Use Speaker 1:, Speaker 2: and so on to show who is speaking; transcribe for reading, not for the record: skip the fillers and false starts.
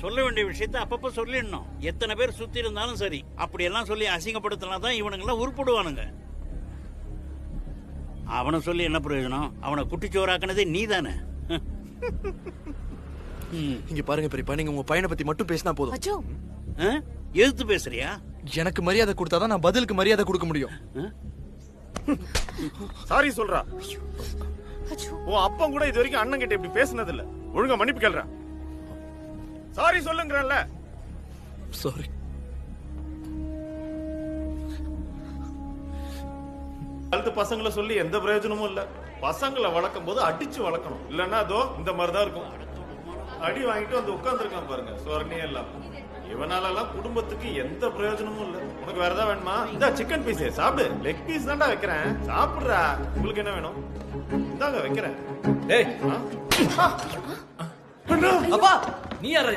Speaker 1: சொல்ல வேண்டிய விஷயத்த அப்பப்ப சொல்லிடணும். எத்தனை பேர் சுத்தி இருந்தாலும் சரி, அப்படி எல்லாம் சொல்லி அசிங்கப்படுத்தினா தான் இவனுங்க எல்லாம் உருப்படுவானுங்க. அவனை சொல்லி என்ன பிரயோஜனம்? அவனை குட்டிச்சோறாக்குனதே நீ தானே.
Speaker 2: இங்க பாருங்க பெரியப்பா, நீங்க உங்க பையனை பத்தி மட்டும் பேசினா போதும்.
Speaker 3: அச்சோ,
Speaker 1: எதிர்த்து பேசுறியா?
Speaker 2: எனக்கு மரியாதை கொடுத்தாதான் நான் பதிலுக்கு மரியாதை கொடுக்க முடியும்.
Speaker 4: சாரி சொல்றா.
Speaker 3: அச்சோ.
Speaker 4: உன் அப்பா கூட இது வரைக்கும் அண்ணன் கிட்ட இப்படி பேசினது இல்ல. ஒழுங்கா மன்னிப்பு கேளுடா. சாரி சொல்லுங்கறல்ல.
Speaker 2: சாரி.
Speaker 4: காலத்து பசங்களை சொல்லி எந்த பிரயோஜனமும் இல்ல. பசங்களை வளர்க்கும் போது அடிச்சு வளர்க்கணும். இல்லன்னா அதோ இந்த மாதிரிதான் இருக்கும். அடி வாங்கிட்டு வந்து உட்கார்ந்துருக்கான் பாருங்க, சொர்ணி எல்லாம். இவனால எல்லாம் குடும்பத்துக்கு எந்த பிரயோஜனமும் இல்ல. உனக்கு வேற ஏதாவது வேணுமா? இந்த சிக்கன் பீஸ் சாப்பிடு. லெக் பீஸ் தான்டா வைக்கிறேன், சாப்பிடுறா. உங்களுக்கு என்ன வேணும்? இந்தாங்க வைக்கிறேன்.
Speaker 5: டேய்
Speaker 4: அப்பா,
Speaker 5: நீ யாரா